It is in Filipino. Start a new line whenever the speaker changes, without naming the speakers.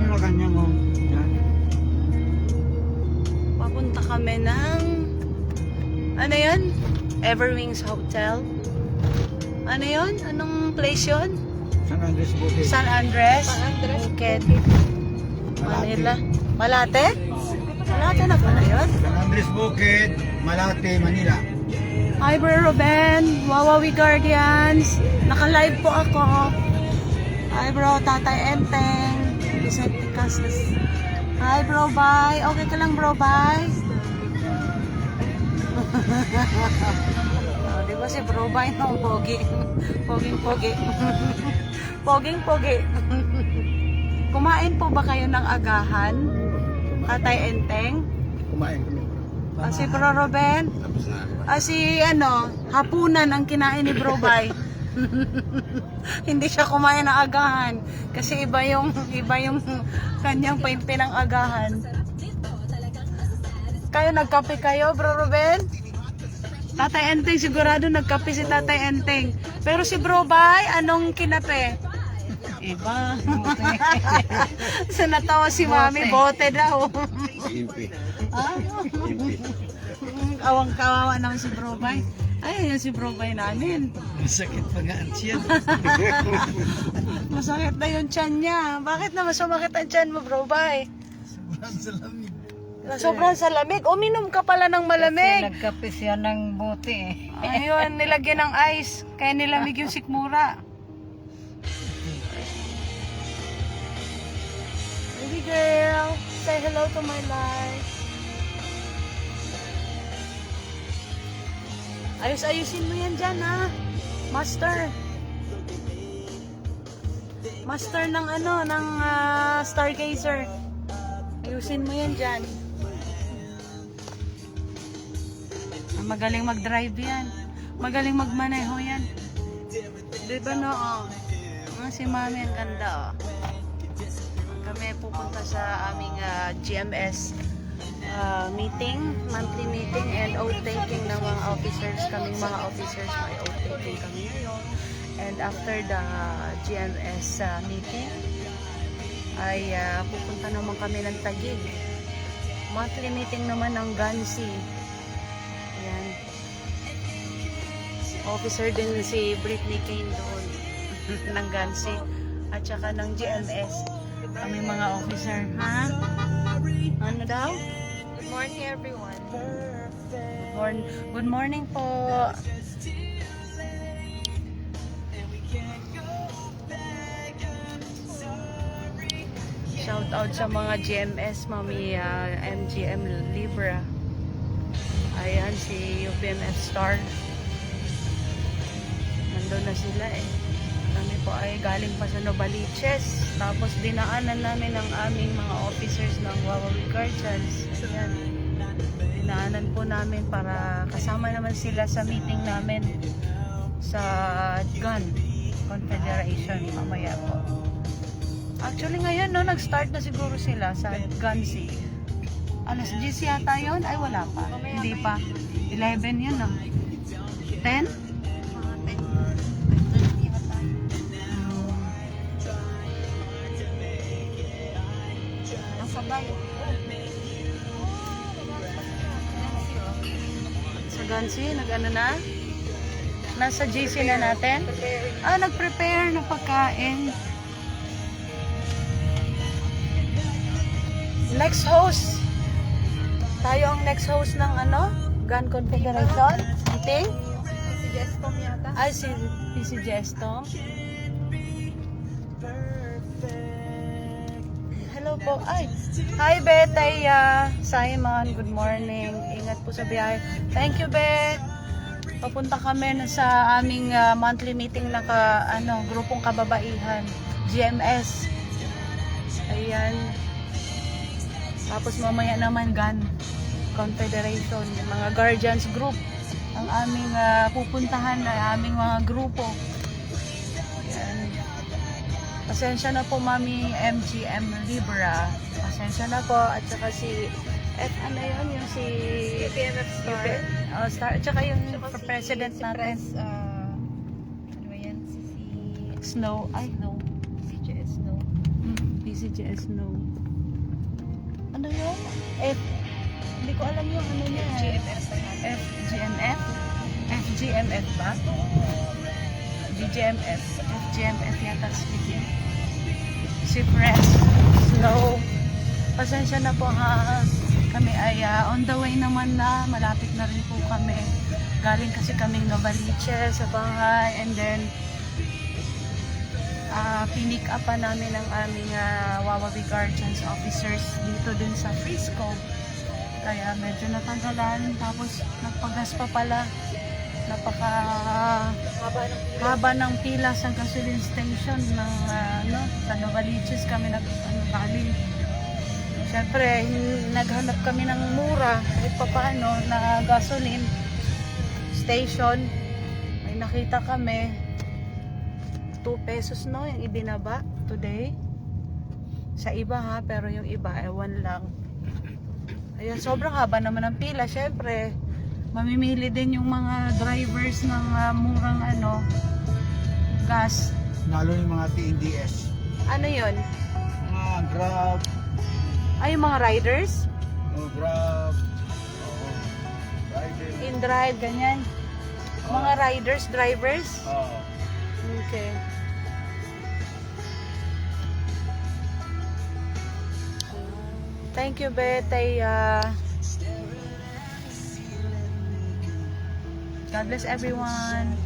kami Malacanang, oh. Yan.
Papunta kami ng ano yun? Everwings Hotel. Ano yun? Anong place yun?
San Andres Bukid.
San Andres? Bukid. Manila. Malate? Malate na pala yun?
San Andres Bukid, Malate, Manila.
Hi Bro Ruben, Wawawi Guardians. Naka-live po ako. Hi Bro, Tatay Enteng. Vicente Casas. Hi Bro, bye. Okay ka lang Bro, bye. Oh, di ba si Bro, bye no? Pogi. Poging-pogi. Poging-pogi. Kumain po ba kayo ng agahan? Tatay Enteng?
Kumain kami.
Si Bro Ruben? Si hapunan ang kinain ni Bro Bay. Hindi siya kumain ng agahan kasi iba yung kanyang pinang agahan. Kayo nagkape kayo, Bro Ruben? Tatay Enteng sigurado nagkape si Tatay Enteng. Pero si Bro Bay, anong kinape? Iba. So natawa si Mami, bote daw. Awang-kawawa naman si Bro Bay. Ay, yun si Bro Bay namin.
Masakit pa nga ang tiyan.
Masakit na yung tiyan niya. Bakit naman sumakit ang tiyan mo, Bro Bay?
Sobrang salamig.
Sobrang sa lamig. Uminom ka pala ng malamig.
Nagkape siya ng bote eh.
Ayun, nilagyan ng ice. Kaya nilamig yung sikmura. Baby girl, say hello to my life. Ayos-ayusin mo yan dyan, ha? Master. Master ng ng Stargazer. Ayusin mo yan dyan. Magaling mag-drive yan. Magaling magmaneho yan. Diba no? Si Mami ang ganda, oh. Kami pupunta sa aming GMS meeting, monthly meeting and oath-taking ng mga officers. Kaming mga officers, may oath-taking kami ngayon. And after the GMS meeting, ay pupunta naman kami ng Taguig. Monthly meeting naman ng Gansi. Ayan. Officer din si Britney Kane doon ng Gansi. At saka ng GMS. Kami mga officer. Ha? Ano daw?
Good morning everyone.
Good morning po. Shout out sa mga GMS, Mami MGM Libra. Ayan, si UPMF Star. Nandun na sila eh. Kami po ay galing pa sa Novaliches. Tapos dinaanan namin ang aming mga officers ng Wawawi Guardians. Ayan. Dinaanan po namin para kasama naman sila sa meeting namin sa GUN Confederation mamaya po. Actually ngayon nag-start na siguro sila sa GUNC. Alas 10 yata yun? Ay wala pa. Hindi pa. 11 yun 10?
Nasabay.
Sa Gansi, nag-ano na? Nasa GC na natin? Nag-prepare ng pagkain. Next host. Tayo ang next host ng GUN Confederation meeting?
Si Jestom yata.
Ay, si Jestom. Hello po. Ay, hi Beth, Simon, good morning. Ingat po sa biyahe. Thank you, Beth. Papunta kami sa aming monthly meeting na grupong kababaihan, GMS. Ayan. Tapos mamaya naman GUN Confederation, yung mga Guardians Group. Ang aming pupuntahan na aming mga grupo. Ayan. Pasensya na po, Mami MGM Libra. Pasensya na po. At saka si yung si
UPMF Star.
Star. At saka yung president natin.
Ano ba yan? Si
Snow. Ay,
Snow. CJ Snow.
PCG DGS no. Ano yun? Hindi ko alam yung ano niya. FGMF? FGMF ba? GGMF. FGMF yata speaking. Si Press Snow. Pasensya na po ha. Kami ay on the way naman na. Malapit na rin po kami. Galing kasi kaming Novaliches sa bahay. And then pinick up pa namin ang aming Wawabi Guardians officers dito din sa Frisco. Kaya medyo natanggalan. Tapos nagpagas pa pala. Napaka haba ng pila sa gasoline station ng sa Novaliches kami galing. Siyempre, naghanap kami ng mura kahit papaano na gasoline station. May nakita kami 2 pesos no yung ibinaba today. Sa iba ha, pero yung iba ewan lang. Ayun, sobrang haba naman ng pila. Siyempre, mamimili din yung mga drivers ng murang gas.
Lalo yung mga TNDS.
Ano yun?
Mga Grab.
Ay, yung mga riders?
Grab. Rider.
In drive, ganyan. Mga riders, drivers? Okay. Thank you, Betaya. God bless everyone.